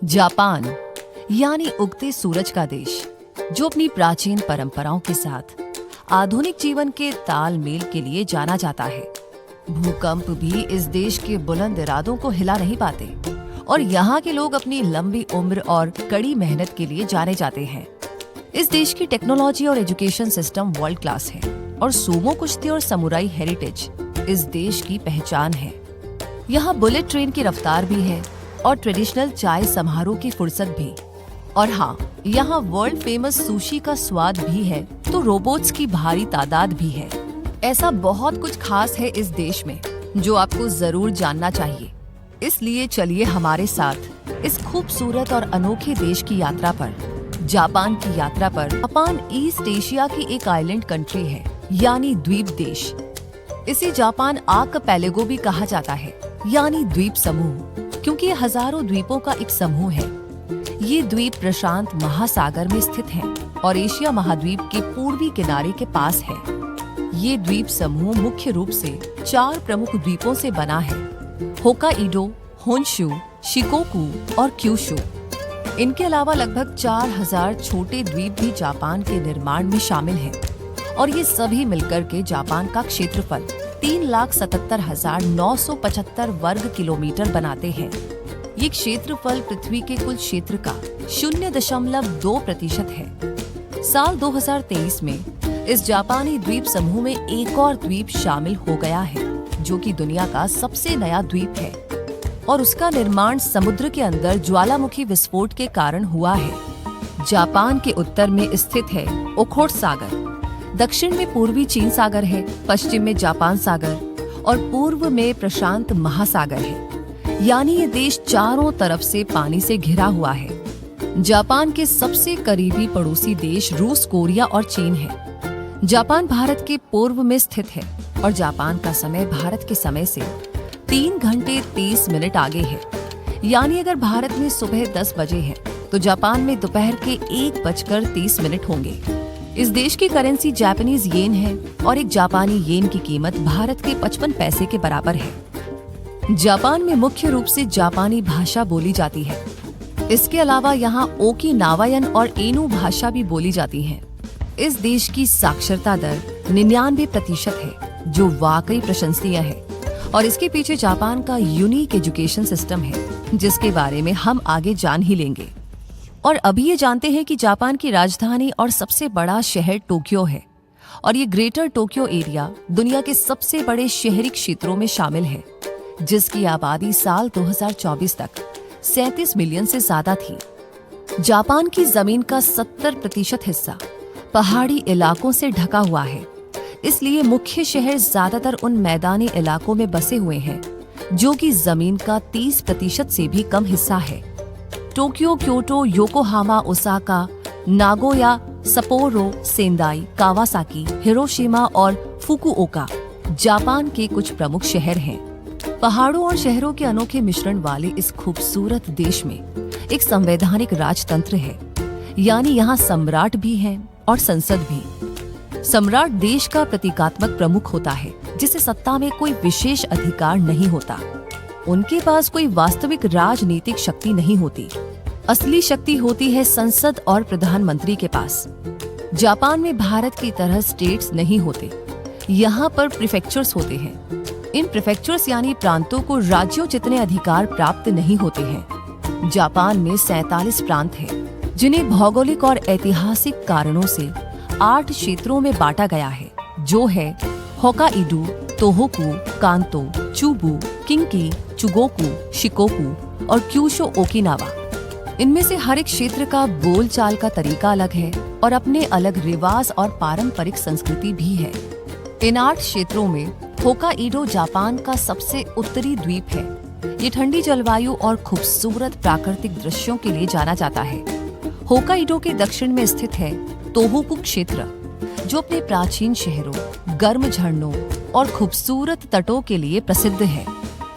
Japan यानी उगते सूरज का देश, जो अपनी प्राचीन परंपराओं के साथ आधुनिक जीवन के तालमेल के लिए जाना जाता है। भूकंप भी इस देश के बुलंद इरादों को हिला नहीं पाते और यहाँ के लोग अपनी लंबी उम्र और कड़ी मेहनत के लिए जाने जाते हैं। इस देश की टेक्नोलॉजी और एजुकेशन सिस्टम वर्ल्ड क्लास है और सूमो कुश्ती और समुराई हेरिटेज इस देश की पहचान है। यहाँ बुलेट ट्रेन की रफ्तार भी है और ट्रेडिशनल चाय समारोह की फुर्सत भी। और हाँ, यहाँ वर्ल्ड फेमस सुशी का स्वाद भी है तो रोबोट्स की भारी तादाद भी है। ऐसा बहुत कुछ खास है इस देश में जो आपको जरूर जानना चाहिए। इसलिए चलिए हमारे साथ इस खूबसूरत और अनोखे देश की यात्रा पर, जापान की यात्रा पर। जापान ईस्ट एशिया की एक आइलैंड कंट्री है, यानी द्वीप देश। इसे जापान आर्कपेलागो भी कहा जाता है, यानी द्वीप समूह, क्योंकि ये हजारों द्वीपों का एक समूह है। ये द्वीप प्रशांत महासागर में स्थित है और एशिया महाद्वीप के पूर्वी किनारे के पास है। ये द्वीप समूह मुख्य रूप से 4 प्रमुख द्वीपों से बना है: होकाइडो, होन्शु, शिकोकू और क्यूशु। इनके अलावा लगभग 4000 छोटे द्वीप भी जापान के निर्माण में शामिल हैं और ये सभी मिलकर के जापान का क्षेत्रफल 3,77,975 वर्ग किलोमीटर बनाते हैं। ये क्षेत्रफल पृथ्वी के कुल क्षेत्र का 0.2% है। साल 2023 में इस जापानी द्वीप समूह में एक और द्वीप शामिल हो गया है, जो कि दुनिया का सबसे नया द्वीप है और उसका निर्माण समुद्र के अंदर ज्वालामुखी विस्फोट के कारण हुआ है। जापान के उत्तर में स्थित है ओखोत्सु सागर, दक्षिण में पूर्वी चीन सागर है, पश्चिम में जापान सागर और पूर्व में प्रशांत महासागर है। यानी ये देश चारों तरफ से पानी से घिरा हुआ है। जापान के सबसे करीबी पड़ोसी देश रूस, कोरिया और चीन है। जापान भारत के पूर्व में स्थित है और जापान का समय भारत के समय से 3 घंटे 30 मिनट आगे है। यानी अगर भारत में सुबह 10 बजे है तो जापान में दोपहर के 1:30 होंगे। इस देश की करेंसी जापानीज येन है और एक जापानी येन की कीमत भारत के 55 पैसे के बराबर है। जापान में मुख्य रूप से जापानी भाषा बोली जाती है। इसके अलावा यहाँ ओकिनावायन और एनु भाषा भी बोली जाती है। इस देश की साक्षरता दर 99% है, जो वाकई प्रशंसनीय है और इसके पीछे जापान का यूनिक एजुकेशन सिस्टम है, जिसके बारे में हम आगे जान ही लेंगे। और अभी ये जानते हैं कि जापान की राजधानी और सबसे बड़ा शहर टोक्यो है और ये ग्रेटर टोक्यो एरिया दुनिया के सबसे बड़े शहरी क्षेत्रों में शामिल है, जिसकी आबादी साल 2024 तक 37 मिलियन से ज्यादा थी। जापान की जमीन का 70% हिस्सा पहाड़ी इलाकों से ढका हुआ है, इसलिए मुख्य शहर ज्यादातर उन मैदानी इलाकों में बसे हुए हैं जो कि जमीन का 30% से भी कम हिस्सा है। Tokyo, Kyoto, Yokohama, Osaka, Nagoya, Sapporo, Sendai, Kawasaki, Hiroshima और फुकुओका जापान के कुछ प्रमुख शहर हैं। पहाड़ों और शहरों के अनोखे मिश्रण वाले इस खूबसूरत देश में एक संवैधानिक राजतंत्र है, यानी यहाँ सम्राट भी हैं और संसद भी। सम्राट देश का प्रतीकात्मक प्रमुख होता है, जिसे सत्ता में कोई विशेष अधिकार नहीं होता। उनके पास कोई वास्तविक राजनीतिक शक्ति नहीं होती। असली शक्ति होती है संसद और प्रधानमंत्री के पास। जापान में भारत की तरह स्टेट्स नहीं होते। यहाँ पर प्रीफेक्चर्स होते हैं। इन प्रीफेक्चर्स यानी प्रांतों को राज्यों जितने अधिकार प्राप्त नहीं होते हैं। जापान में 47 प्रांत हैं, जिन्हें भौगोलिक और ऐतिहासिक कारणों से 8 क्षेत्रों में बांटा गया है, जो है Hokkaido, Tohoku, Kanto, Chubu, Kinki, Chugoku, Shikoku और क्यूशो ओकिनावा। इनमें से हर एक क्षेत्र का बोलचाल का तरीका अलग है और अपने अलग रिवाज और पारंपरिक संस्कृति भी है। इन 8 क्षेत्रों में होकाइडो जापान का सबसे उत्तरी द्वीप है। ये ठंडी जलवायु और खूबसूरत प्राकृतिक दृश्यों के लिए जाना जाता है। होकाइडो के दक्षिण में स्थित है तोहोकू क्षेत्र, जो अपने प्राचीन शहरों, गर्म झरनों और खूबसूरत तटों के लिए प्रसिद्ध है।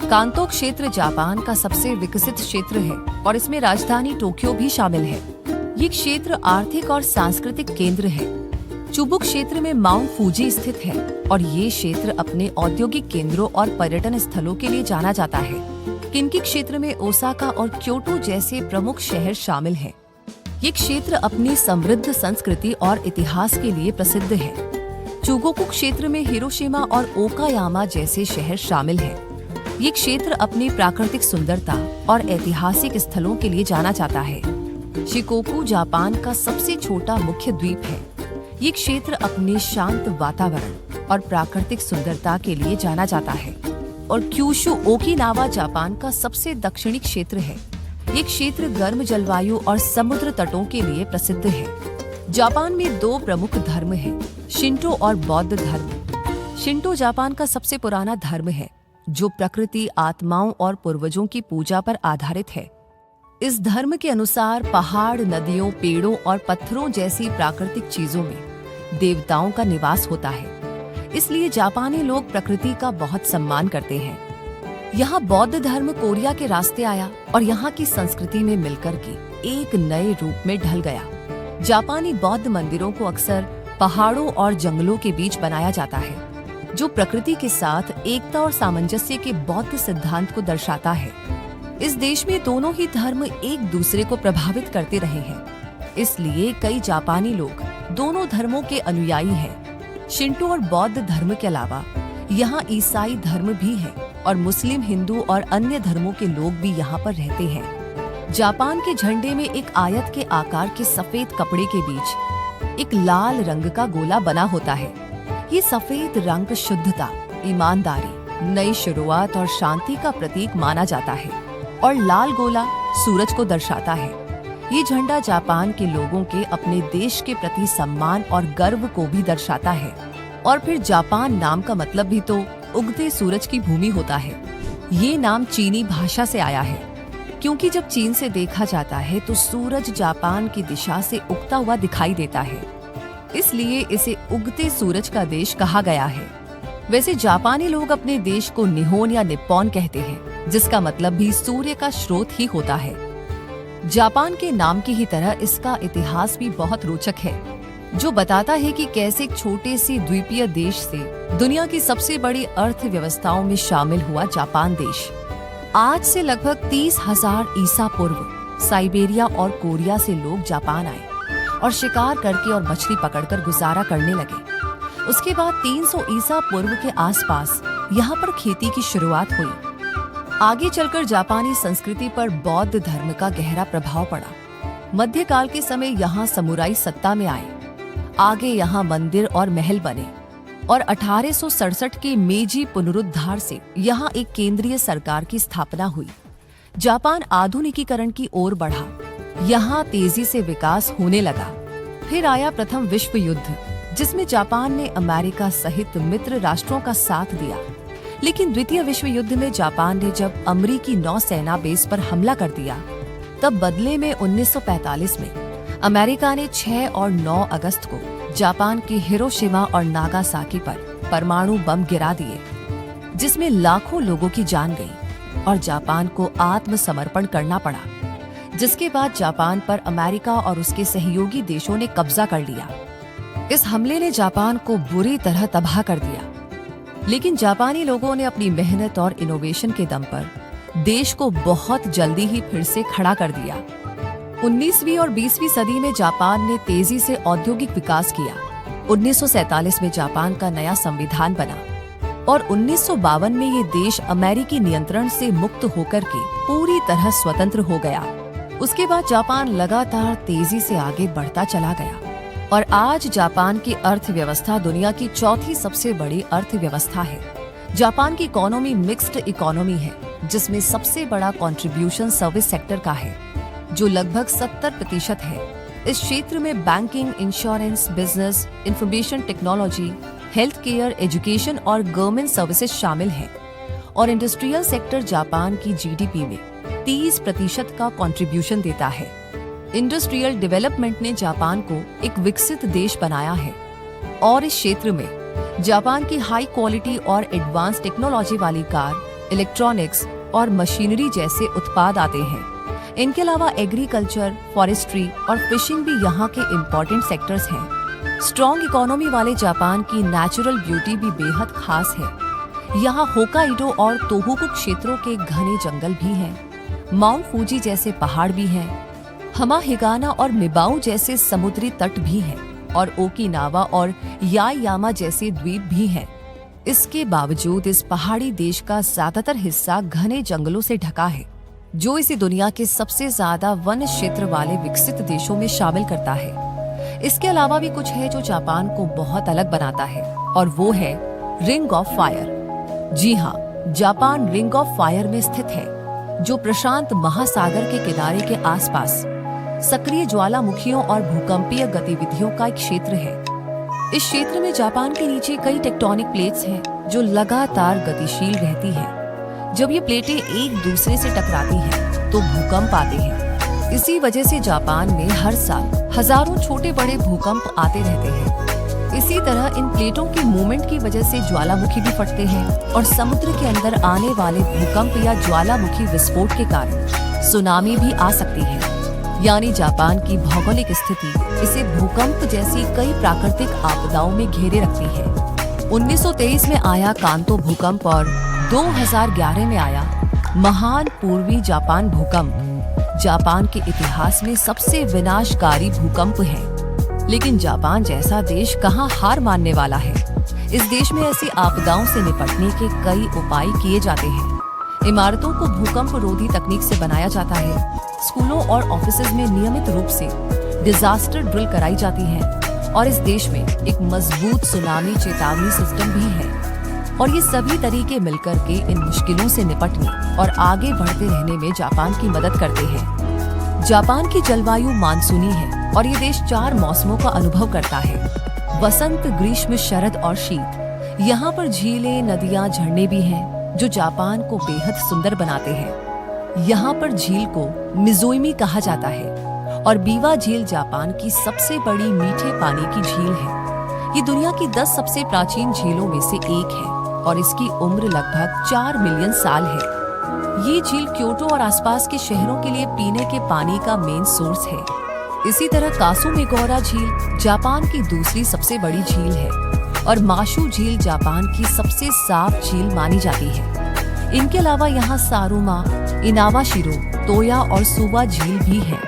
कांतो क्षेत्र जापान का सबसे विकसित क्षेत्र है और इसमें राजधानी टोक्यो भी शामिल है। ये क्षेत्र आर्थिक और सांस्कृतिक केंद्र है। चुबुक क्षेत्र में माउंट फूजी स्थित है और ये क्षेत्र अपने औद्योगिक केंद्रों और पर्यटन स्थलों के लिए जाना जाता है। किन्की क्षेत्र में ओसाका और क्योटो जैसे प्रमुख शहर शामिल हैं। ये क्षेत्र अपनी समृद्ध संस्कृति और इतिहास के लिए प्रसिद्ध है। चुगोकू क्षेत्र में हिरोशिमा और ओकायामा जैसे शहर शामिल हैं। ये क्षेत्र अपनी प्राकृतिक सुंदरता और ऐतिहासिक स्थलों के लिए जाना जाता है। शिकोकू जापान का सबसे छोटा मुख्य द्वीप है। ये क्षेत्र अपने शांत वातावरण और प्राकृतिक सुंदरता के लिए जाना जाता है। और क्यूशु ओकिनावा जापान का सबसे दक्षिणी क्षेत्र है। ये क्षेत्र गर्म जलवायु और समुद्र तटों के लिए प्रसिद्ध है। जापान में 2 प्रमुख धर्म हैं, शिंटो और बौद्ध धर्म। शिंटो जापान का सबसे पुराना धर्म है, जो प्रकृति, आत्माओं और पूर्वजों की पूजा पर आधारित है। इस धर्म के अनुसार पहाड़, नदियों, पेड़ों और पत्थरों जैसी प्राकृतिक चीजों में देवताओं का निवास होता है। इसलिए जापानी लोग प्रकृति का बहुत सम्मान करते हैं। यहाँ बौद्ध धर्म कोरिया के रास्ते आया और यहाँ की संस्कृति में मिलकर के एक नए रूप में ढल गया। जापानी बौद्ध मंदिरों को अक्सर पहाड़ों और जंगलों के बीच बनाया जाता है, जो प्रकृति के साथ एकता और सामंजस्य के बौद्ध सिद्धांत को दर्शाता है। इस देश में दोनों ही धर्म एक दूसरे को प्रभावित करते रहे हैं, इसलिए कई जापानी लोग दोनों धर्मों के अनुयायी हैं। शिंटो और बौद्ध धर्म के अलावा यहाँ ईसाई धर्म भी है और मुस्लिम, हिंदू और अन्य धर्मों के लोग भी यहाँ पर रहते हैं। जापान के झंडे में एक आयत के आकार के सफेद कपड़े के बीच एक लाल रंग का गोला बना होता है। ये सफेद रंग शुद्धता, ईमानदारी, नई शुरुआत और शांति का प्रतीक माना जाता है और लाल गोला सूरज को दर्शाता है। ये झंडा जापान के लोगों के अपने देश के प्रति सम्मान और गर्व को भी दर्शाता है। और फिर जापान नाम का मतलब भी तो उगते सूरज की भूमि होता है। ये नाम चीनी भाषा से आया है, क्योंकि जब चीन से देखा जाता है तो सूरज जापान की दिशा से उगता हुआ दिखाई देता है, इसलिए इसे उगते सूरज का देश कहा गया है। वैसे जापानी लोग अपने देश को निहोन या निप्पॉन कहते हैं, जिसका मतलब भी सूर्य का स्रोत ही होता है। जापान के नाम की ही तरह इसका इतिहास भी बहुत रोचक है, जो बताता है कि कैसे एक छोटे से द्वीपीय देश से दुनिया की सबसे बड़ी अर्थव्यवस्थाओं में शामिल हुआ जापान देश। आज से लगभग 30,000 ईसा पूर्व साइबेरिया और कोरिया से लोग जापान आए और शिकार करके और मछली पकड़कर गुजारा करने लगे। उसके बाद 300 ईसा पूर्व के आसपास यहाँ पर खेती की शुरुआत हुई। आगे चलकर जापानी संस्कृति पर बौद्ध धर्म का गहरा प्रभाव पड़ा। मध्यकाल के समय यहाँ समुराई सत्ता में आए। आगे यहाँ मंदिर और महल बने और 1867 के मेजी पुनरुद्धार से यहाँ एक केंद्रीय सरकार की स्थापना हुई। जापान आधुनिकीकरण की ओर बढ़ा। यहाँ तेजी से विकास होने लगा। फिर आया प्रथम विश्व युद्ध, जिसमें जापान ने अमेरिका सहित मित्र राष्ट्रों का साथ दिया। लेकिन द्वितीय विश्व युद्ध में जापान ने जब अमेरिकी नौसेना बेस पर हमला कर दिया, तब बदले में 1945 में अमेरिका ने 6 और 9 अगस्त को जापान के हिरोशिमा और नागासाकी पर परमाणु बम गिरा दिए, जिसमें लाखों लोगों की जान गई और जापान को आत्मसमर्पण करना पड़ा। जिसके बाद जापान पर अमेरिका और उसके सहयोगी देशों ने कब्जा कर लिया। इस हमले ने जापान को बुरी तरह तबाह कर दिया, लेकिन जापानी लोगों ने अपनी मेहनत और इनोवेशन के दम पर देश को बहुत जल्दी ही फिर से खड़ा कर दिया। 19वीं और 20वीं सदी में जापान ने तेजी से औद्योगिक विकास किया। 1947 में जापान का नया संविधान बना और 1952 में ये देश अमेरिकी नियंत्रण से मुक्त होकर के पूरी तरह स्वतंत्र हो गया। उसके बाद जापान लगातार तेजी से आगे बढ़ता चला गया और आज जापान की अर्थव्यवस्था दुनिया की 4थी सबसे बड़ी अर्थव्यवस्था है। जापान की इकोनॉमी मिक्स्ड इकोनॉमी है, जिसमें सबसे बड़ा कंट्रीब्यूशन सर्विस सेक्टर का है, जो लगभग 70% है। इस क्षेत्र में banking, insurance, business, information technology, health care, education और गवर्नमेंट सर्विसेज शामिल हैं। और इंडस्ट्रियल सेक्टर जापान की जीडीपी में 30% का कंट्रीब्यूशन देता है। इंडस्ट्रियल डेवलपमेंट ने जापान को एक विकसित देश बनाया है और इस क्षेत्र में जापान की हाई क्वालिटी और एडवांस टेक्नोलॉजी वाली कार, इलेक्ट्रॉनिक्स और मशीनरी जैसे उत्पाद आते हैं। इनके अलावा एग्रीकल्चर, फॉरेस्ट्री और फिशिंग भी यहाँ के इम्पोर्टेंट सेक्टर्स हैं। स्ट्रॉन्ग इकोनॉमी वाले जापान की नेचुरल ब्यूटी भी बेहद खास है। यहाँ होकाइडो और तोहोकू क्षेत्रों के घने जंगल भी हैं। माउंट फूजी जैसे पहाड़ भी हैं। हमाहिगाना और मिबाऊ जैसे समुद्री तट भी हैं और ओकिनावा और यायामा जैसे द्वीप भी हैं। इसके बावजूद इस पहाड़ी देश का ज्यादातर हिस्सा घने जंगलों से ढका है, जो इसे दुनिया के सबसे ज्यादा वन क्षेत्र वाले विकसित देशों में शामिल करता है। इसके अलावा भी कुछ है जो जापान को बहुत अलग बनाता है, और वो है रिंग ऑफ फायर। जी हाँ, जापान रिंग ऑफ फायर में स्थित है, जो प्रशांत महासागर के किनारे के आसपास सक्रिय ज्वालामुखियों और भूकंपीय गतिविधियों का एक क्षेत्र है। इस क्षेत्र में जापान के नीचे कई टेक्टोनिक प्लेट्स हैं, जो लगातार गतिशील रहती हैं। जब ये प्लेटें एक दूसरे से टकराती हैं, तो भूकंप आते हैं। इसी वजह से जापान में हर साल हजारों छोटे बड़े भूकंप आते रहते हैं। इसी तरह इन प्लेटों की मूवमेंट की वजह से ज्वालामुखी भी फटते हैं और समुद्र के अंदर आने वाले भूकंप या ज्वालामुखी विस्फोट के कारण सुनामी भी आ सकती है। यानी जापान की भौगोलिक स्थिति इसे भूकंप जैसी कई प्राकृतिक आपदाओं में घेरे रखती है। 1923 में आया कांतो भूकंप और 2011 में आया महान पूर्वी जापान भूकंप जापान के इतिहास में सबसे विनाशकारी भूकंप है। लेकिन जापान जैसा देश कहां हार मानने वाला है। इस देश में ऐसी आपदाओं से निपटने के कई उपाय किए जाते हैं। इमारतों को भूकंप रोधी तकनीक से बनाया जाता है। स्कूलों और ऑफिसेज में नियमित रूप से डिजास्टर ड्रिल कराई जाती है, और इस देश में एक मजबूत सुनामी चेतावनी सिस्टम भी है। और ये सभी तरीके मिलकर के इन मुश्किलों से निपटने और आगे बढ़ते रहने में जापान की मदद करते हैं। जापान की जलवायु मानसूनी है और ये देश 4 मौसमों का अनुभव करता है: वसंत, ग्रीष्म, शरद और शीत। यहाँ पर झीलें, नदियाँ, झरने भी हैं, जो जापान को बेहद सुंदर बनाते हैं। यहाँ पर झील को मिज़ोइमी कहा जाता है, और बीवा झील जापान की सबसे बड़ी मीठे पानी की झील है। ये दुनिया की 10 सबसे प्राचीन झीलों में से एक है, और इसकी उम्र लगभग 4 मिलियन साल है। ये झील क्योटो और आसपास के शहरों के लिए पीने के पानी का मेन सोर्स है। इसी तरह कासुमेगौरा झील जापान की दूसरी सबसे बड़ी झील है, और माशु झील जापान की सबसे साफ झील मानी जाती है। इनके अलावा यहाँ सारुमा, इनावाशिरो, तोया और सुवा झील भी है।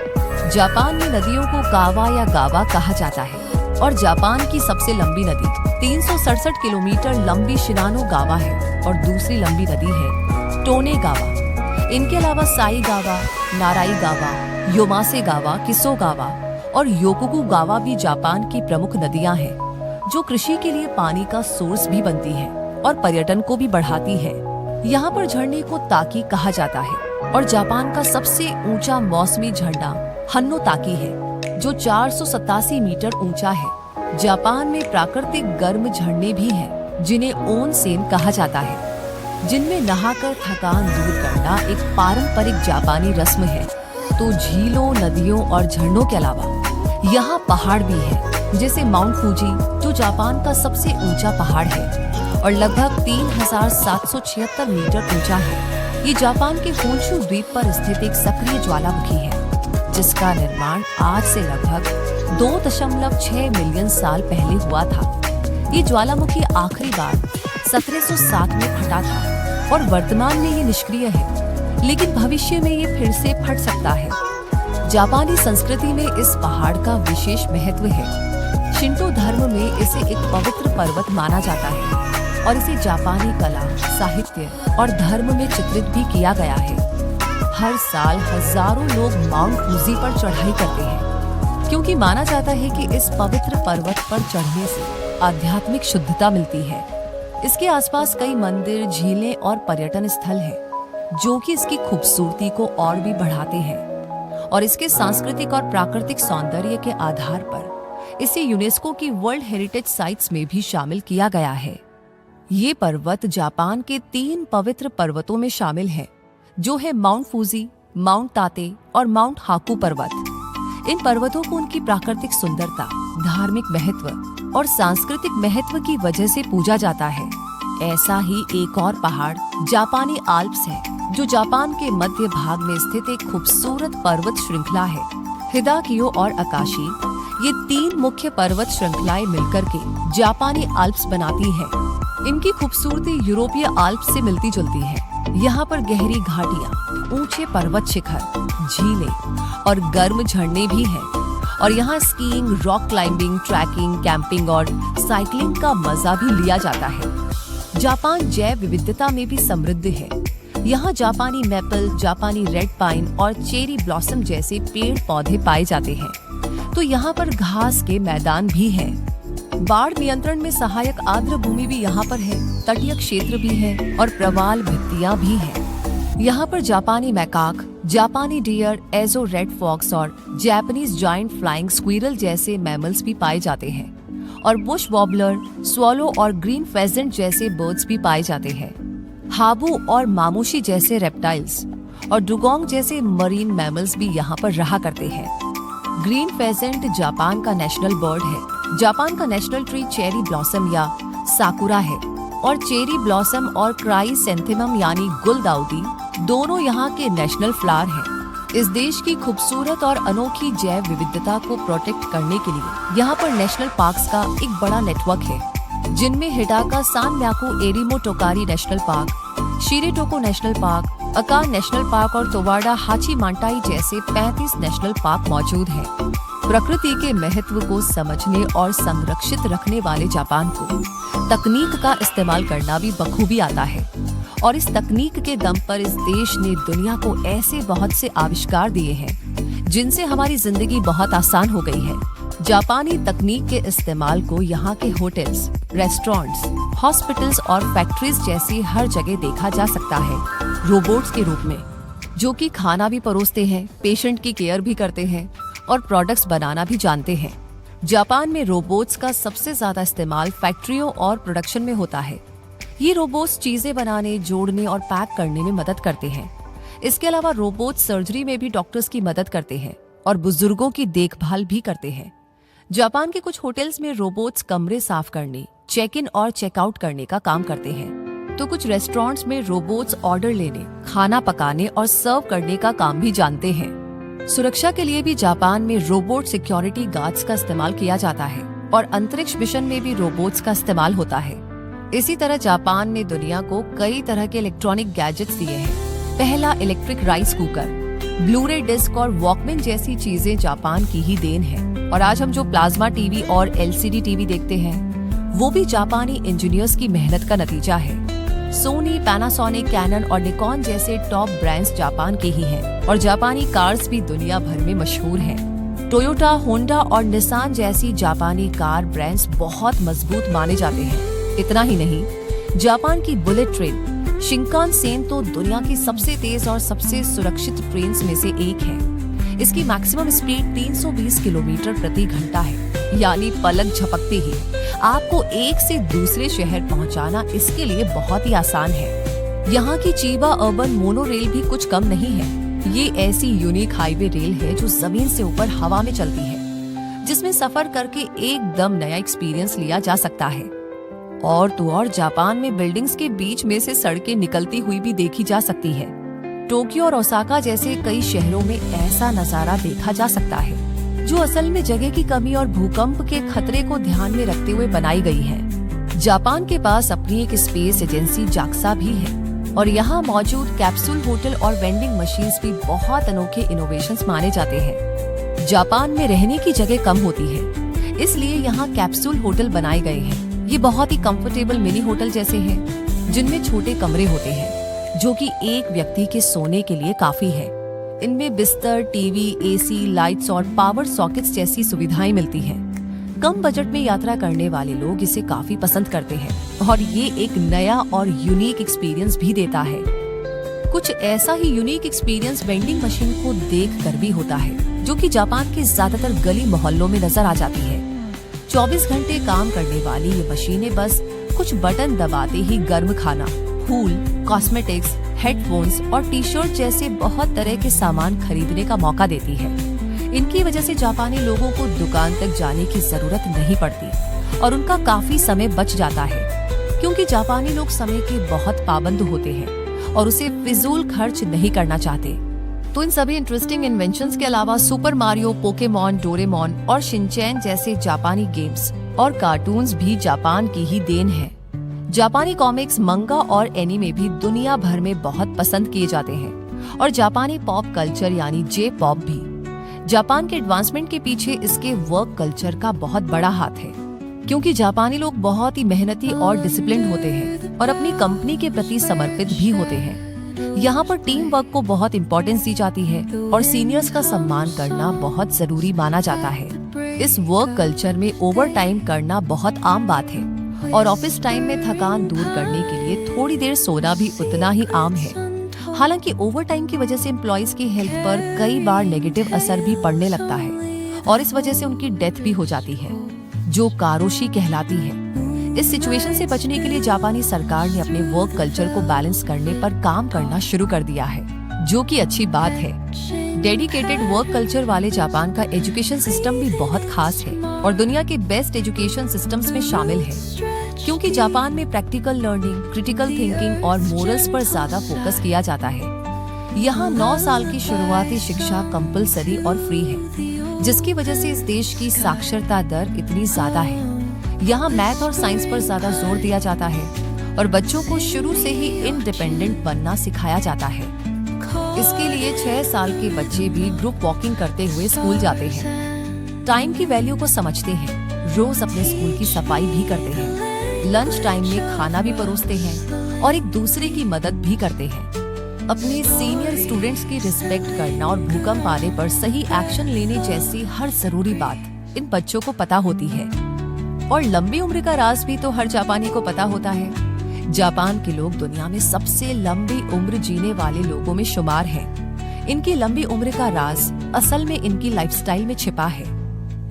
जापान में नदियों को कावा या गावा कहा जाता है, और जापान की सबसे लंबी नदी 367 किलोमीटर लंबी शिनानो-गावा है, और दूसरी लंबी नदी है टोने-गावा। इनके अलावा साई-गावा, नाराई-गावा, योमासे-गावा, किसो-गावा और योकोगु-गावा भी जापान की प्रमुख नदियां हैं, जो कृषि के लिए पानी का सोर्स भी बनती है और पर्यटन को भी बढ़ाती है। यहाँ पर झरने को ताकी कहा जाता है, और जापान का सबसे ऊंचा मौसमी झरना हन्नो ताकी है, जो 487 मीटर ऊंचा है। जापान में प्राकृतिक गर्म झरने भी हैं, जिन्हें ओनसेन कहा जाता है, जिनमें नहाकर थकान दूर करना एक पारंपरिक जापानी रस्म है। तो झीलों, नदियों और झरनों के अलावा यहाँ पहाड़ भी है, जैसे माउंट फूजी, जो जापान का सबसे ऊंचा पहाड़ है और लगभग 3776 मीटर ऊंचा है। ये जापान के होन्शु द्वीप पर स्थित एक सक्रिय ज्वालामुखी है, जिसका निर्माण आज से लगभग 2.6 मिलियन साल पहले हुआ था। ये ज्वालामुखी आखिरी बार 1707 में फटा था, और वर्तमान में ये निष्क्रिय है, लेकिन भविष्य में ये फिर से फट सकता है। जापानी संस्कृति में इस पहाड़ का विशेष महत्व है। शिंटो धर्म में इसे एक पवित्र पर्वत माना जाता है, और इसे जापानी कला, साहित्य और धर्म में चित्रित भी किया गया है। हर साल हजारों लोग माउंट फूजी पर चढ़ाई करते हैं, क्योंकि माना जाता है कि इस पवित्र पर्वत पर चढ़ने से आध्यात्मिक शुद्धता मिलती है। इसके आसपास कई मंदिर, झीलें और पर्यटन स्थल हैं, जो कि इसकी खूबसूरती को और भी बढ़ाते हैं। और इसके सांस्कृतिक और प्राकृतिक सौंदर्य के आधार पर इसे यूनेस्को की वर्ल्ड हेरिटेज साइट्स में भी शामिल किया गया है। ये पर्वत जापान के 3 पवित्र पर्वतों में शामिल है, जो है माउंट फूजी, माउंट ताते और माउंट हाकू पर्वत। इन पर्वतों को उनकी प्राकृतिक सुंदरता, धार्मिक महत्व और सांस्कृतिक महत्व की वजह से पूजा जाता है। ऐसा ही एक और पहाड़ जापानी आल्प्स है, जो जापान के मध्य भाग में स्थित एक खूबसूरत पर्वत श्रृंखला है। हिदाकियो और अकाशी, ये 3 मुख्य पर्वत श्रृंखलाएं मिलकर के जापानी आल्प्स बनाती है। इनकी खूबसूरती यूरोपीय आल्प से मिलती जुलती है। यहाँ पर गहरी घाटियाँ, ऊंचे पर्वत शिखर, झीलें और गर्म झरने भी हैं। और यहाँ skiing, rock climbing, trekking, camping और साइकिलिंग का मजा भी लिया जाता है। जापान जैव विविधता में भी समृद्ध है। यहाँ जापानी मैपल, जापानी रेड पाइन और चेरी ब्लॉसम जैसे पेड़ पौधे पाए जाते हैं। तो यहाँ पर घास के मैदान भी हैं। बाढ़ नियंत्रण में सहायक आर्द्र भूमि भी यहाँ पर है, तटीय क्षेत्र भी है और प्रवाल भित्तियां भी हैं। यहाँ पर जापानी मैकाक, जापानी डियर, एजो रेड फॉक्स और जापानीज जायंट फ्लाइंग स्क्विरल जैसे मैमल्स भी पाए जाते हैं। और बुश वॉबलर, स्वॉलो और ग्रीन फेजेंट जैसे बर्ड्स भी पाए जाते हैं। हाबू और मामुशी जैसे रेप्टाइल्स और डुगोंग जैसे मरीन मैमल्स भी यहाँ पर रहा करते हैं। ग्रीन फेजेंट जापान का नेशनल बर्ड है। जापान का नेशनल ट्री चेरी ब्लॉसम या साकुरा है और चेरी ब्लॉसम और क्राइसेंथेमम यानी गुलदाउदी दोनों यहाँ के नेशनल फ्लावर हैं। इस देश की खूबसूरत और अनोखी जैव विविधता को प्रोटेक्ट करने के लिए यहाँ पर नेशनल पार्क्स का एक बड़ा नेटवर्क है, जिनमें हिडाका सानम्याकु एरिमो टोकारी नेशनल पार्क, शिरेटोको नेशनल पार्क, अका नेशनल पार्क और तोवाडा हाची मांटाई जैसे 35 नेशनल पार्क मौजूद हैं। प्रकृति के महत्व को समझने और संरक्षित रखने वाले जापान को तकनीक का इस्तेमाल करना भी बखूबी आता है। और इस तकनीक के दम पर इस देश ने दुनिया को ऐसे बहुत से आविष्कार दिए हैं जिनसे हमारी जिंदगी बहुत आसान हो गई है। जापानी तकनीक के इस्तेमाल को यहाँ के होटल्स, रेस्टोरेंट्स, हॉस्पिटल्स और फैक्ट्रीज जैसी हर जगह देखा जा सकता है। रोबोट्स के रूप में, जो कि खाना भी परोसते हैं, पेशेंट की केयर भी करते हैं और प्रोडक्ट्स बनाना भी जानते हैं। जापान में रोबोट्स का सबसे ज्यादा इस्तेमाल फैक्ट्रियों और प्रोडक्शन में होता है। ये रोबोट्स चीजें बनाने, जोड़ने और पैक करने में मदद करते हैं। इसके अलावा रोबोट सर्जरी में भी डॉक्टर्स की मदद करते हैं और बुजुर्गों की देखभाल भी करते हैं। जापान के कुछ होटल्स में रोबोट्स कमरे साफ करने, चेक इन और चेकआउट करने का काम करते हैं। तो कुछ रेस्टोरेंट्स में रोबोट्स ऑर्डर लेने, खाना पकाने और सर्व करने का काम भी जानते हैं। सुरक्षा के लिए भी जापान में रोबोट सिक्योरिटी गार्ड्स का इस्तेमाल किया जाता है और अंतरिक्ष मिशन में भी रोबोट्स का इस्तेमाल होता है। इसी तरह जापान ने दुनिया को कई तरह के इलेक्ट्रॉनिक गैजेट्स दिए हैं। पहला electric rice cooker, blu-ray disc और वॉकमैन जैसी चीजें जापान की ही देन है। और आज हम जो प्लाज्मा टीवी और एलसीडी टीवी देखते हैं, वो भी जापानी इंजीनियर्स की मेहनत का नतीजा है। सोनी, पैनासोनिक, कैनन और निकॉन जैसे टॉप ब्रांड्स जापान के ही हैं और जापानी कार्स भी दुनिया भर में मशहूर हैं। टोयोटा, होंडा और निसान जैसी जापानी कार ब्रांड्स बहुत मजबूत माने जाते हैं। इतना ही नहीं, जापान की बुलेट ट्रेन शिंकानसेन तो दुनिया की सबसे तेज और सबसे सुरक्षित ट्रेन में से एक है। इसकी मैक्सिमम स्पीड 320 किलोमीटर प्रति घंटा है, यानी पलक झपकते ही आपको एक से दूसरे शहर पहुंचाना इसके लिए बहुत ही आसान है। यहाँ की चीबा अर्बन मोनो रेल भी कुछ कम नहीं है। ये ऐसी यूनिक हाईवे रेल है जो जमीन से ऊपर हवा में चलती है, जिसमें सफर करके एकदम नया एक्सपीरियंस लिया जा सकता है। और तो और जापान में बिल्डिंग्स के बीच में से सड़कें निकलती हुई भी देखी जा सकती है। टोक्यो और ओसाका जैसे कई शहरों में ऐसा नजारा देखा जा सकता है, जो असल में जगह की कमी और भूकंप के खतरे को ध्यान में रखते हुए बनाई गई है। जापान के पास अपनी एक स्पेस एजेंसी जाक्सा भी है और यहाँ मौजूद कैप्सूल होटल और वेंडिंग मशीन्स भी बहुत अनोखे इनोवेशंस माने जाते हैं। जापान में रहने की जगह कम होती है, इसलिए यहाँ कैप्सूल होटल बनाए गए हैं। ये बहुत ही कंफर्टेबल मिनी होटल जैसे हैं, जिनमें छोटे कमरे होते हैं, जो कि एक व्यक्ति के सोने के लिए काफी है। इनमें बिस्तर, टीवी, एसी, लाइट्स और पावर सॉकेट्स जैसी सुविधाएं मिलती हैं। कम बजट में यात्रा करने वाले लोग इसे काफी पसंद करते हैं और ये एक नया और यूनिक एक्सपीरियंस भी देता है। कुछ ऐसा ही यूनिक एक्सपीरियंस वेंडिंग मशीन को देखकर भी होता है, जो कि जापान के ज्यादातर गली मोहल्लों में नजर आ जाती है। 24 घंटे काम करने वाली ये मशीनें बस कुछ बटन दबाते ही गर्म खाना, फूल, कॉस्मेटिक्स, हेडफोन्स और टी शर्ट जैसे बहुत तरह के सामान खरीदने का मौका देती है। इनकी वजह से जापानी लोगों को दुकान तक जाने की जरूरत नहीं पड़ती और उनका काफी समय बच जाता है, क्योंकि जापानी लोग समय के बहुत पाबंद होते हैं और उसे फिजूल खर्च नहीं करना चाहते। तो इन सभी इंटरेस्टिंग इन्वेंशंस के अलावा सुपर मारियो, पोकेमॉन, डोरेमोन और शिनचैन जैसे जापानी गेम्स और कार्टून्स भी जापान की ही देन है। जापानी कॉमिक्स, मंगा और एनीमे भी दुनिया भर में बहुत पसंद किए जाते हैं और जापानी पॉप कल्चर यानी जे पॉप भी। जापान के एडवांसमेंट के पीछे इसके वर्क कल्चर का बहुत बड़ा हाथ है, क्योंकि जापानी लोग बहुत ही मेहनती और डिसिप्लिन्ड होते हैं और अपनी कंपनी के प्रति समर्पित भी होते हैं। यहाँ पर टीम वर्क को बहुत इम्पोर्टेंस दी जाती है और सीनियर्स का सम्मान करना बहुत जरूरी माना जाता है। इस वर्क कल्चर में ओवर टाइम करना बहुत आम बात है और ऑफिस टाइम में थकान दूर करने के लिए थोड़ी देर सोना भी उतना ही आम है। हालांकि ओवर टाइम की वजह से एम्प्लॉइज की हेल्थ पर कई बार नेगेटिव असर भी पड़ने लगता है और इस वजह से उनकी डेथ भी हो जाती है, जो कारोशी कहलाती है। इस सिचुएशन से बचने के लिए जापानी सरकार ने अपने वर्क कल्चर को बैलेंस करने पर काम करना शुरू कर दिया है, जो कि अच्छी बात है। डेडिकेटेड वर्क कल्चर वाले जापान का एजुकेशन सिस्टम भी बहुत खास है और दुनिया के बेस्ट एजुकेशन सिस्टम्स में शामिल है, क्योंकि जापान में प्रैक्टिकल लर्निंग, क्रिटिकल थिंकिंग और मोरल्स पर ज्यादा फोकस किया जाता है। यहाँ 9 साल की शुरुआती शिक्षा कंपलसरी और फ्री है, जिसकी वजह से इस देश की साक्षरता दर इतनी ज्यादा है। यहाँ मैथ और साइंस पर ज्यादा जोर दिया जाता है और बच्चों को शुरू से ही इंडिपेंडेंट बनना सिखाया जाता है। इसके लिए 6 साल के बच्चे भी ग्रुप वॉकिंग करते हुए स्कूल जाते हैं, टाइम की वैल्यू को समझते हैं, रोज अपने स्कूल की सफाई भी करते हैं, लंच टाइम में खाना भी परोसते हैं और एक दूसरे की मदद भी करते हैं। अपने सीनियर स्टूडेंट्स की रिस्पेक्ट करना और भूकंप आने पर सही एक्शन लेने जैसी हर जरूरी बात इन बच्चों को पता होती है। और लंबी उम्र का राज भी तो हर जापानी को पता होता है। जापान के लोग दुनिया में सबसे लंबी उम्र जीने वाले लोगों में शुमार हैं। इनकी लंबी उम्र का राज असल में इनकी लाइफस्टाइल में छिपा है।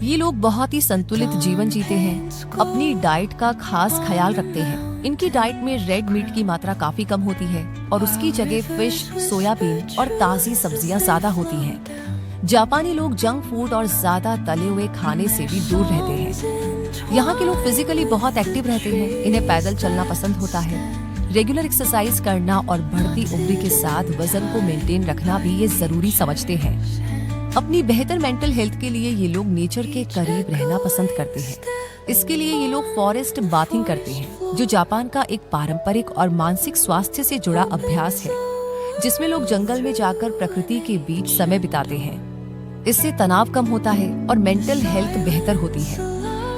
ये लोग बहुत ही संतुलित जीवन जीते हैं, अपनी डाइट का खास ख्याल रखते हैं। इनकी डाइट में रेड मीट की मात्रा काफी कम होती है और उसकी जगह फिश, सोयाबीन और ताजी सब्जियां ज्यादा होती हैं। जापानी लोग जंक फूड और ज्यादा तले हुए खाने से भी दूर रहते हैं। यहाँ के लोग फिजिकली बहुत एक्टिव रहते हैं, इन्हें पैदल चलना पसंद होता है। रेगुलर एक्सरसाइज करना और बढ़ती उम्र के साथ वजन को मेंटेन रखना भी ये जरूरी समझते हैं। अपनी बेहतर मेंटल हेल्थ के लिए ये लोग नेचर के करीब रहना पसंद करते हैं। इसके लिए ये लोग फॉरेस्ट बाथिंग करते हैं, जो जापान का एक पारंपरिक और मानसिक स्वास्थ्य से जुड़ा अभ्यास है, जिसमें लोग जंगल में जाकर प्रकृति के बीच समय बिताते हैं। इससे तनाव कम होता है और मेंटल हेल्थ बेहतर होती है।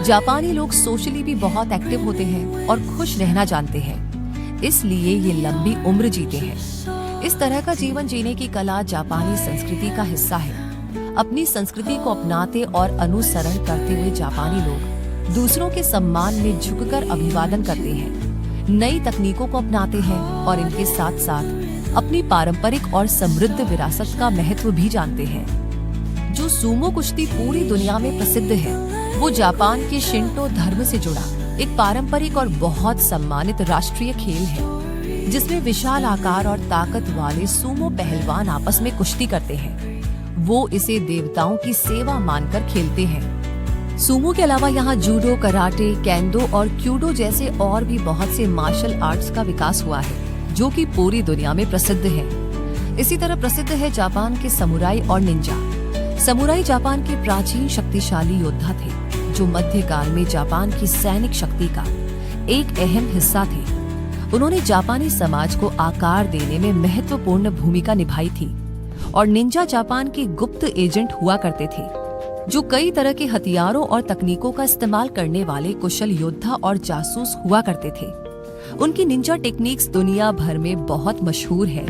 जापानी लोग सोशली भी बहुत एक्टिव होते हैं और खुश रहना जानते हैं, इसलिए ये लंबी उम्र जीते हैं। इस तरह का जीवन जीने की कला जापानी संस्कृति का हिस्सा है। अपनी संस्कृति को अपनाते और अनुसरण करते हुए जापानी लोग दूसरों के सम्मान में झुककर अभिवादन करते हैं, नई तकनीकों को अपनाते हैं और इनके साथ साथ अपनी पारंपरिक और समृद्ध विरासत का महत्व भी जानते हैं। जो सूमो कुश्ती पूरी दुनिया में प्रसिद्ध है, वो जापान के शिंटो धर्म से जुड़ा एक पारंपरिक और बहुत सम्मानित राष्ट्रीय खेल है, जिसमें विशाल आकार और ताकत वाले सूमो पहलवान आपस में कुश्ती करते हैं। वो इसे देवताओं की सेवा मानकर खेलते हैं। सूमो के अलावा यहाँ जूडो, कराटे, केंदो और क्यूडो जैसे और भी बहुत से मार्शल आर्ट्स का विकास हुआ है, जो कि पूरी दुनिया में प्रसिद्ध है। इसी तरह प्रसिद्ध है जापान के समुराई और निंजा। समुराई जापान के प्राचीन शक्तिशाली योद्धा थे, जो मध्यकाल में जापान की सैनिक शक्ति का एक अहम हिस्सा थे। उन्होंने जापानी समाज को आकार देने में महत्वपूर्ण भूमिका निभाई थी। और निंजा जापान के गुप्त एजेंट हुआ करते थे, जो कई तरह के हथियारों और तकनीकों का इस्तेमाल करने वाले कुशल योद्धा और जासूस हुआ करते थे। उनकी निंजा टेक्निक्स दुनिया भर में बहुत मशहूर है।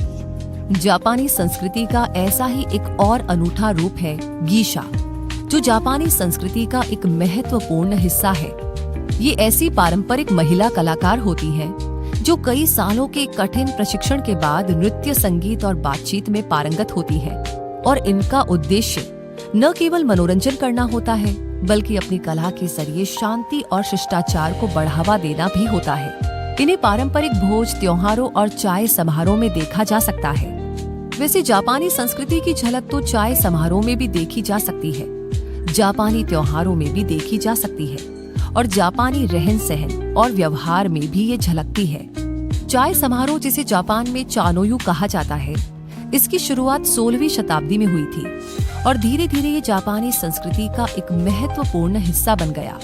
जापानी संस्कृति का ऐसा ही एक और अनूठा रूप है गीशा, जो जापानी संस्कृति का एक महत्वपूर्ण हिस्सा है। ये ऐसी पारंपरिक महिला कलाकार होती हैं, जो कई सालों के कठिन प्रशिक्षण के बाद नृत्य, संगीत और बातचीत में पारंगत होती है। और इनका उद्देश्य न केवल मनोरंजन करना होता है, बल्कि अपनी कला के जरिए शांति और शिष्टाचार को बढ़ावा देना भी होता है। इन्हें पारंपरिक भोज, त्योहारों और चाय समारोह में देखा जा सकता है। वैसे जापानी संस्कृति की झलक तो चाय समारोह में भी देखी जा सकती है, जापानी त्योहारों में भी देखी जा सकती है और जापानी रहन सहन और व्यवहार में भी ये झलकती है। चाय समारोह, जिसे जापान में चानोयू कहा जाता है, इसकी शुरुआत 16वीं शताब्दी में हुई थी और धीरे धीरे ये जापानी संस्कृति का एक महत्वपूर्ण हिस्सा बन गया।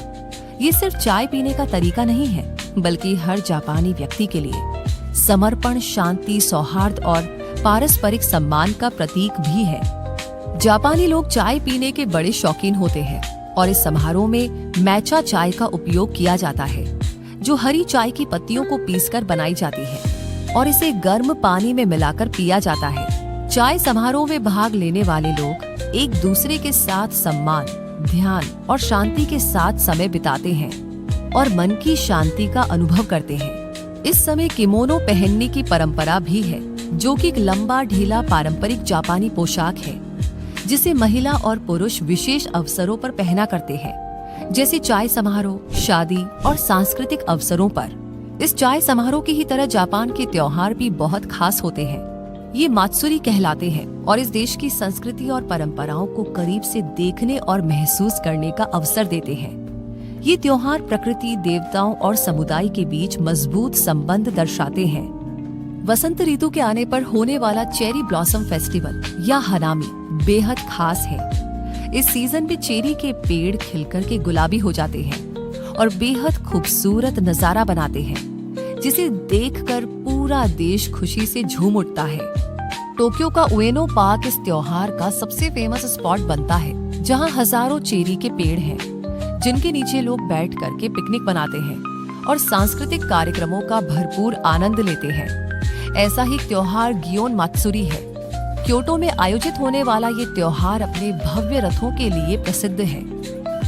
ये सिर्फ चाय पीने का तरीका नहीं है, बल्कि हर जापानी व्यक्ति के लिए समर्पण, शांति, सौहार्द और पारस्परिक सम्मान का प्रतीक भी है। जापानी लोग चाय पीने के बड़े शौकीन होते हैं और इस समारोह में मैचा चाय का उपयोग किया जाता है, जो हरी चाय की पत्तियों को पीसकर बनाई जाती है और इसे गर्म पानी में मिलाकर पिया जाता है। चाय समारोह में भाग लेने वाले लोग एक दूसरे के साथ सम्मान, ध्यान और शांति के साथ समय बिताते हैं और मन की शांति का अनुभव करते हैं। इस समय किमोनो पहनने की परंपरा भी है, जो कि एक लंबा ढीला पारंपरिक जापानी पोशाक है जिसे महिला और पुरुष विशेष अवसरों पर पहना करते हैं, जैसे चाय समारोह, शादी और सांस्कृतिक अवसरों पर। इस चाय समारोह की ही तरह जापान के त्योहार भी बहुत खास होते हैं। ये मात्सुरी कहलाते हैं और इस देश की संस्कृति और परंपराओं को करीब से देखने और महसूस करने का अवसर देते हैं। ये त्योहार प्रकृति, देवताओं और समुदाय के बीच मजबूत संबंध दर्शाते हैं। वसंत ऋतु के आने पर होने वाला चेरी ब्लॉसम फेस्टिवल या हनामी बेहद खास है। इस सीजन में चेरी के पेड़ खिलकर के गुलाबी हो जाते हैं और बेहद खूबसूरत नजारा बनाते हैं, जिसे देखकर पूरा देश खुशी से झूम उठता है। टोक्यो का उएनो पार्क इस त्योहार का सबसे फेमस स्पॉट बनता है, जहां हजारों चेरी के पेड़ हैं, जिनके नीचे लोग बैठ करके पिकनिक मनाते हैं और सांस्कृतिक कार्यक्रमों का भरपूर आनंद लेते हैं। ऐसा ही त्योहार गियोन मात्सुरी है। क्योटो में आयोजित होने वाला ये त्योहार अपने भव्य रथों के लिए प्रसिद्ध है।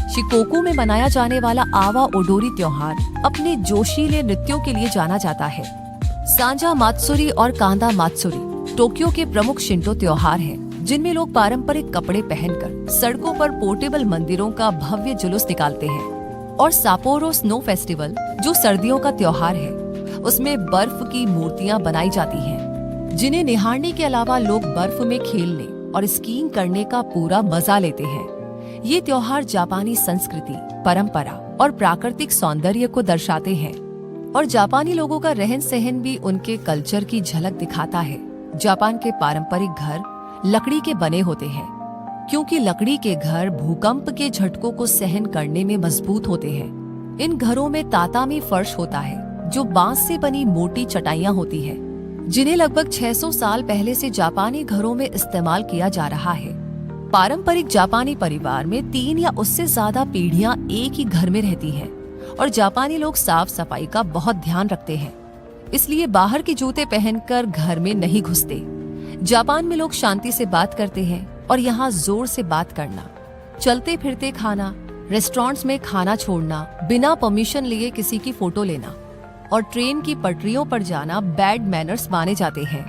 शिकोकू में मनाया जाने वाला आवा ओडोरी त्योहार अपने जोशीले नृत्यों के लिए जाना जाता है। सांजा मात्सुरी और कांदा मात्सुरी टोक्यो के प्रमुख शिंटो त्योहार हैं, जिनमें लोग पारंपरिक कपड़े पहनकर सड़कों पर पोर्टेबल मंदिरों का भव्य जुलूस निकालते हैं। और सापोरो स्नो फेस्टिवल, जो सर्दियों का त्योहार है, उसमें बर्फ की मूर्तियां बनाई जाती हैं, जिन्हें निहारने के अलावा लोग बर्फ में खेलने और स्कीइंग करने का पूरा मजा लेते हैं। ये त्योहार जापानी संस्कृति, परंपरा और प्राकृतिक सौंदर्य को दर्शाते हैं और जापानी लोगों का रहन सहन भी उनके कल्चर की झलक दिखाता है। जापान के पारंपरिक घर लकड़ी के बने होते हैं, क्योंकि लकड़ी के घर भूकंप के झटकों को सहन करने में मजबूत होते हैं। इन घरों में तातामी फर्श होता है, जो बांस से बनी मोटी चटाइयां होती है, जिन्हें लगभग 600 साल पहले से जापानी घरों में इस्तेमाल किया जा रहा है। पारंपरिक जापानी परिवार में 3 या उससे ज्यादा पीढ़ियां एक ही घर में रहती हैं और जापानी लोग साफ सफाई का बहुत ध्यान रखते हैं, इसलिए बाहर के जूते पहनकर घर में नहीं घुसते। जापान में लोग शांति से बात करते हैं और यहाँ जोर से बात करना, चलते फिरते खाना, रेस्टोरेंट्स में खाना छोड़ना, बिना परमिशन लिए किसी की फोटो लेना और ट्रेन की पटरियों पर जाना बैड मैनर्स माने जाते हैं,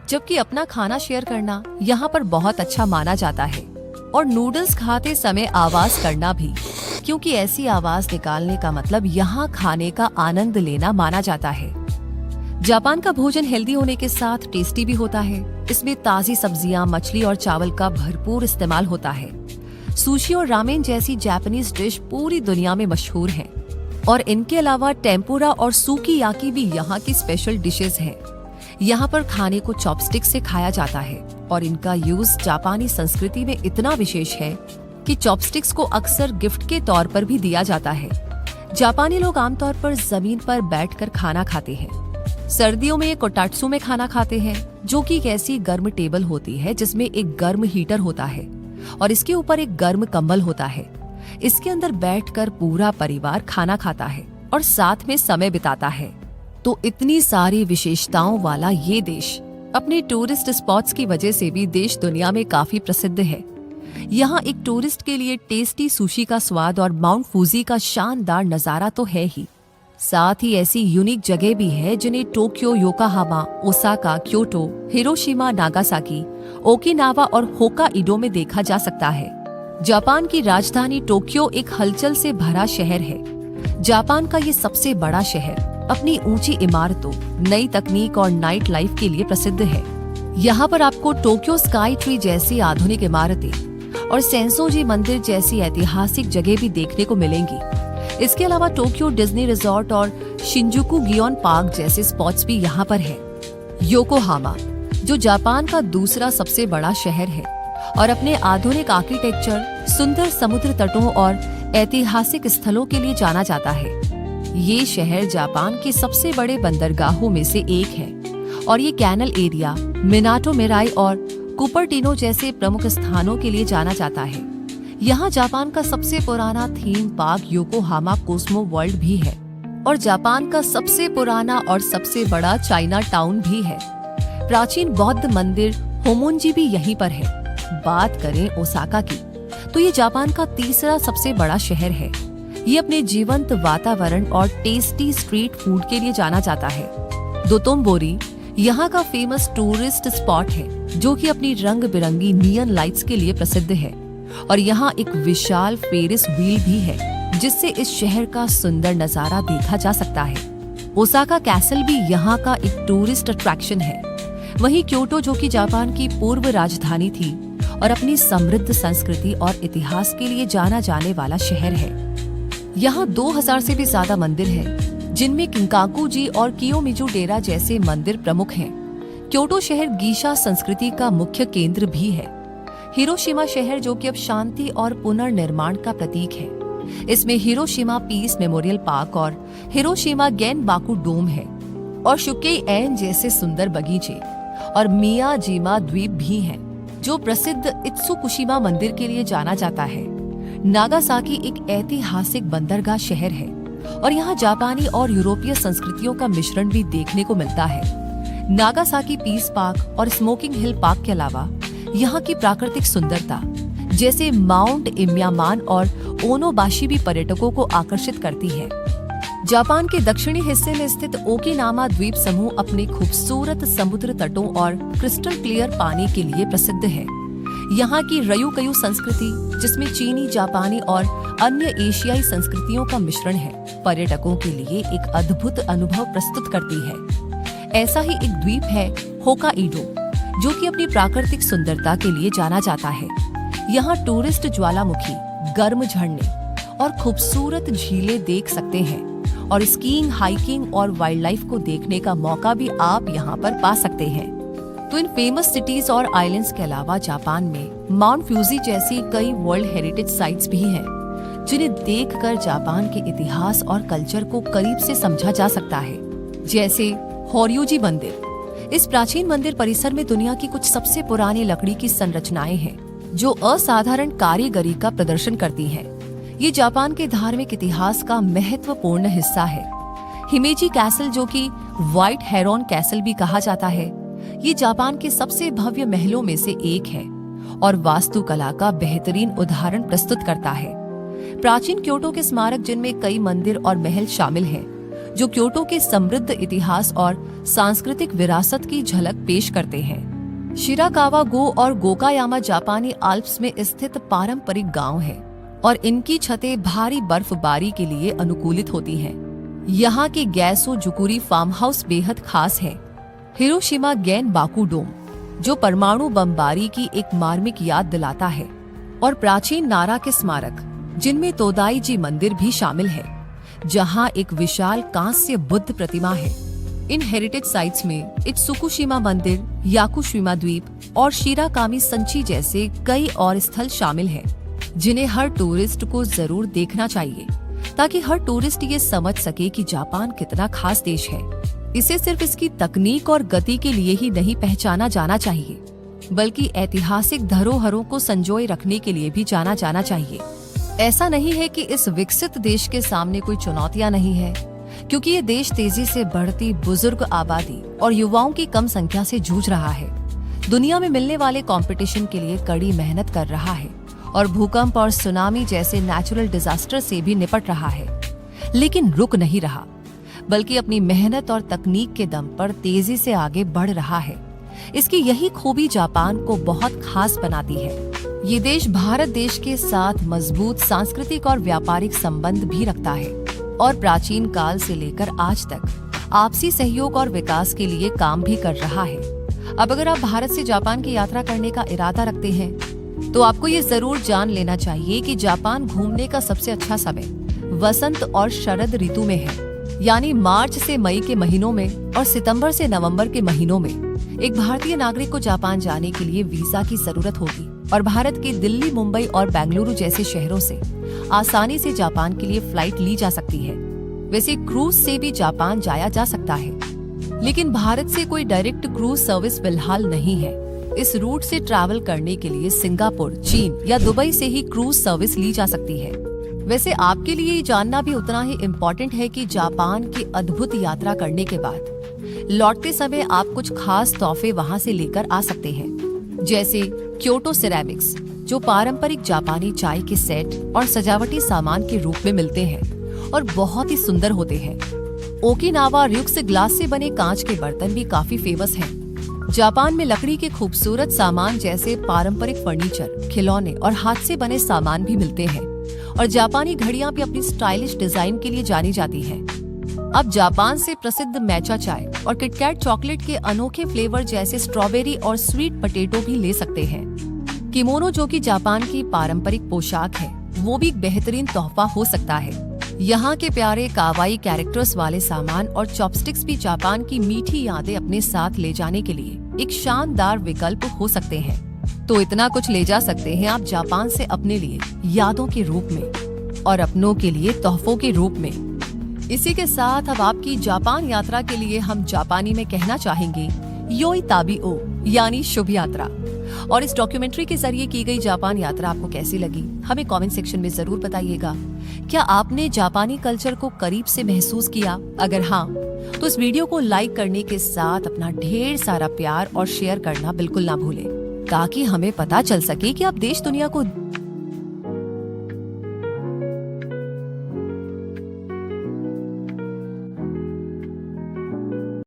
जबकि अपना खाना शेयर करना यहाँ पर बहुत अच्छा माना जाता है। और नूडल्स खाते समय आवाज करना भी, क्योंकि ऐसी आवाज निकालने का मतलब यहाँ खाने का आनंद लेना माना जाता है। जापान का भोजन हेल्दी होने के साथ टेस्टी भी होता है। इसमें ताजी सब्जियां, मछली और चावल का भरपूर इस्तेमाल होता है। सुशी और रामेन जैसी जापानीज डिश पूरी दुनिया में मशहूर हैं और इनके अलावा टेम्पुरा और सुकीयाकी भी यहाँ की स्पेशल डिशेस हैं। यहाँ पर खाने को चॉपस्टिक से खाया जाता है और इनका यूज जापानी संस्कृति में इतना विशेष है कि चॉपस्टिक्स को अक्सर गिफ्ट के तौर पर भी दिया जाता है। जापानी लोग आमतौर पर जमीन पर बैठकर खाना खाते हैं। सर्दियों में ये कोटाट्सु में खाना खाते हैं, जो कि एक ऐसी गर्म टेबल होती है जिसमें एक गर्म हीटर होता है और इसके ऊपर एक गर्म कंबल होता है। इसके अंदर बैठकर पूरा परिवार खाना खाता है और साथ में समय बिताता है। तो इतनी सारी विशेषताओं वाला ये देश अपने टूरिस्ट स्पॉट्स की वजह से भी देश दुनिया में काफी प्रसिद्ध है। यहाँ एक टूरिस्ट के लिए टेस्टी सुशी का स्वाद और माउंट फूजी का शानदार नजारा तो है ही, साथ ही ऐसी यूनिक जगह भी है जिन्हें Tokyo, Yokohama, Osaka, Kyoto, Hiroshima, Nagasaki, Okinawa और होकाइडो में देखा जा सकता है। जापान की राजधानी टोक्यो एक हलचल से भरा शहर है। जापान का ये सबसे बड़ा शहर अपनी ऊंची इमारतों, नई तकनीक और नाइट लाइफ के लिए प्रसिद्ध है। यहाँ पर आपको टोक्यो स्काई ट्री जैसी आधुनिक इमारतें और सेंसोजी मंदिर जैसी ऐतिहासिक जगह भी देखने को मिलेंगी। इसके अलावा टोक्यो डिज्नी रिजॉर्ट और शिंजुकू गियोन पार्क जैसे स्पॉट्स भी यहाँ पर है। योकोहामा, जो जापान का दूसरा सबसे बड़ा शहर है और अपने आधुनिक आर्किटेक्चर, सुंदर समुद्र तटों और ऐतिहासिक स्थलों के लिए जाना जाता है। ये शहर जापान के सबसे बड़े बंदरगाहों में से एक है और ये कैनल एरिया, मिनाटो मिराई और कुपर्टिनो जैसे प्रमुख स्थानों के लिए जाना जाता है। यहाँ जापान का सबसे पुराना theme park Yokohama Cosmo world भी है और जापान का सबसे पुराना और सबसे बड़ा चाइना टाउन भी है। प्राचीन बौद्ध मंदिर होमोनजी भी यहीं पर है। बात करें ओसाका की, तो ये जापान का तीसरा सबसे बड़ा शहर है। ये अपने जीवंत वातावरण और टेस्टी स्ट्रीट फूड के लिए जाना जाता है। दोतोम्बोरी यहाँ का फेमस टूरिस्ट स्पॉट है, जो कि अपनी रंग बिरंगी नियन लाइट्स के लिए प्रसिद्ध है और यहाँ एक विशाल फेरिस व्हील भी है, जिससे इस शहर का सुंदर नजारा देखा जा सकता है। ओसाका कैसल भी यहाँ का एक टूरिस्ट अट्रैक्शन है। वहीं क्योटो, जो कि जापान की पूर्व राजधानी थी और अपनी समृद्ध संस्कृति और इतिहास के लिए जाना जाने वाला शहर है। यहाँ 2000 से भी ज्यादा मंदिर हैं, जिनमें किंकाकू-जी और कियोमिजू डेरा जैसे मंदिर प्रमुख हैं। क्योटो शहर गीशा संस्कृति का मुख्य केंद्र भी है। हिरोशिमा शहर, जो कि अब शांति और पुनर्निर्माण का प्रतीक है। इसमें हिरोशिमा पीस मेमोरियल पार्क और हिरोशिमा गेनबाकू डोम है और शुकेई-एन जैसे सुंदर बगीचे और मियाजिमा द्वीप भी हैं, जो प्रसिद्ध इत्सुकुशिमा मंदिर के लिए जाना जाता है। नागासाकी एक ऐतिहासिक बंदरगाह शहर है और यहाँ जापानी और यूरोपीय संस्कृतियों का मिश्रण भी देखने को मिलता है। नागासाकी पीस पार्क और स्मोकिंग हिल पार्क के अलावा यहाँ की प्राकृतिक सुंदरता जैसे माउंट इम्यामान और ओनोबाशी भी पर्यटकों को आकर्षित करती है। जापान के दक्षिणी हिस्से में स्थित ओकिनावा द्वीप समूह अपने खूबसूरत समुद्र तटों और क्रिस्टल क्लियर पानी के लिए प्रसिद्ध है। यहाँ की रयुकयू संस्कृति, जिसमें चीनी, जापानी और अन्य एशियाई संस्कृतियों का मिश्रण है, पर्यटकों के लिए एक अद्भुत अनुभव प्रस्तुत करती है। ऐसा ही एक द्वीप है होकाइडो, जो कि अपनी प्राकृतिक सुंदरता के लिए जाना जाता है। यहाँ टूरिस्ट ज्वालामुखी, गर्म झरने और खूबसूरत झीलें देख सकते हैं और स्कीइंग, हाइकिंग और वाइल्ड लाइफ को देखने का मौका भी आप यहाँ पर पा सकते हैं। तो इन फेमस सिटीज और आइलैंड्स के अलावा जापान में माउंट फ्यूजी जैसी कई वर्ल्ड हेरिटेज साइट्स भी हैं, जिन्हें देखकर जापान के इतिहास और कल्चर को करीब से समझा जा सकता है। जैसे होर्युजी मंदिर। इस प्राचीन मंदिर परिसर में दुनिया की कुछ सबसे पुरानी लकड़ी की संरचनाएं हैं, जो असाधारण कारीगरी का प्रदर्शन करती हैं। ये जापान के धार्मिक इतिहास का महत्वपूर्ण हिस्सा है। हिमेजी कैसल, जो कि व्हाइट हेरोन कैसल भी कहा जाता है, ये जापान के सबसे भव्य महलों में से एक है और वास्तुकला का बेहतरीन उदाहरण प्रस्तुत करता है। प्राचीन क्योटो के स्मारक, जिनमें कई मंदिर और महल शामिल हैं, जो क्योटो के समृद्ध इतिहास और सांस्कृतिक विरासत की झलक पेश करते हैं। शिराकावा गो और गोकायामा जापानी आल्प्स में स्थित पारंपरिक गांव है और इनकी छतें भारी बर्फबारी के लिए अनुकूलित होती हैं। यहाँ के गैसो जुकुरी फार्म हाउस बेहद खास है। हिरोशिमा गेनबाकू डोम, जो परमाणु बमबारी की एक मार्मिक याद दिलाता है, और प्राचीन नारा के स्मारक, जिनमें तोदाई जी मंदिर भी शामिल है, जहाँ एक विशाल कांस्य बुद्ध प्रतिमा है। इन हेरिटेज साइट्स में इत्सुकुशिमा मंदिर, याकुशिमा द्वीप और शिराकामी संची जैसे कई और स्थल शामिल हैं, जिन्हें हर टूरिस्ट को जरूर देखना चाहिए, ताकि हर टूरिस्ट ये समझ सके कि जापान कितना खास देश है। इसे सिर्फ इसकी तकनीक और गति के लिए ही नहीं पहचाना जाना चाहिए, बल्कि ऐतिहासिक धरोहरों को संजोए रखने के लिए भी जाना जाना चाहिए। ऐसा नहीं है कि इस विकसित देश के सामने कोई चुनौतियां नहीं है, क्योंकि ये देश तेजी से बढ़ती बुजुर्ग आबादी और युवाओं की कम संख्या से जूझ रहा है। दुनिया में मिलने वाले कंपटीशन के लिए कड़ी मेहनत कर रहा है और भूकंप और सुनामी जैसे नेचुरल डिजास्टर से भी निपट रहा है, लेकिन रुक नहीं रहा, बल्कि अपनी मेहनत और तकनीक के दम पर तेजी से आगे बढ़ रहा है। इसकी यही खूबी जापान को बहुत खास बनाती है। ये देश भारत देश के साथ मजबूत सांस्कृतिक और व्यापारिक संबंध भी रखता है और प्राचीन काल से लेकर आज तक आपसी सहयोग और विकास के लिए काम भी कर रहा है। अब अगर आप भारत से जापान की यात्रा करने का इरादा रखते हैं, तो आपको ये जरूर जान लेना चाहिए कि जापान घूमने का सबसे अच्छा समय वसंत और शरद ऋतु में है, यानी मार्च से मई के महीनों में और सितंबर से नवंबर के महीनों में। एक भारतीय नागरिक को जापान जाने के लिए वीजा की जरूरत होगी और भारत के दिल्ली, मुंबई और बेंगलुरु जैसे शहरों से आसानी से जापान के लिए फ्लाइट ली जा सकती है। वैसे क्रूज से भी जापान जाया जा सकता है, लेकिन भारत से कोई डायरेक्ट क्रूज सर्विस फिलहाल नहीं है। इस रूट से ट्रैवल करने के लिए सिंगापुर, चीन या दुबई से ही क्रूज सर्विस ली जा सकती है। वैसे आपके लिए ये जानना भी उतना ही इम्पोर्टेंट है कि जापान की अद्भुत यात्रा करने के बाद लौटते समय आप कुछ खास तोहफे वहां से लेकर आ सकते हैं, जैसे क्योटो सिरेमिक्स, जो पारंपरिक जापानी चाय के सेट और सजावटी सामान के रूप में मिलते हैं और बहुत ही सुंदर होते हैं। ओकिनावा रियुक्स ग्लास से बने कांच के बर्तन भी काफी फेमस हैं। जापान में लकड़ी के खूबसूरत सामान जैसे पारंपरिक फर्नीचर, खिलौने और हाथ से बने सामान भी मिलते हैं और जापानी घड़ियां भी अपनी स्टाइलिश डिजाइन के लिए जानी जाती हैं। अब जापान से प्रसिद्ध मैचा चाय और किटकैट चॉकलेट के अनोखे फ्लेवर जैसे स्ट्रॉबेरी और स्वीट पोटैटो भी ले सकते हैं। किमोनो, जो कि जापान की पारंपरिक पोशाक है, वो भी एक बेहतरीन तोहफा हो सकता है। यहाँ के प्यारे कावाई कैरेक्टर्स वाले सामान और चॉपस्टिक्स भी जापान की मीठी यादें अपने साथ ले जाने के लिए एक शानदार विकल्प हो सकते हैं। तो इतना कुछ ले जा सकते हैं आप जापान से अपने लिए यादों के रूप में और अपनों के लिए तोहफों के रूप में। इसी के साथ अब आपकी जापान यात्रा के लिए हम जापानी में कहना चाहेंगे योई ताबिओ, यानी शुभ यात्रा। और इस डॉक्यूमेंट्री के जरिए की गई जापान यात्रा आपको कैसी लगी, हमें कमेंट सेक्शन में जरूर बताइएगा। क्या आपने जापानी कल्चर को करीब से महसूस किया? अगर हाँ, तो इस वीडियो को लाइक करने के साथ अपना ढेर सारा प्यार और शेयर करना बिल्कुल ना भूलें, ताकि हमें पता चल सके कि आप देश दुनिया को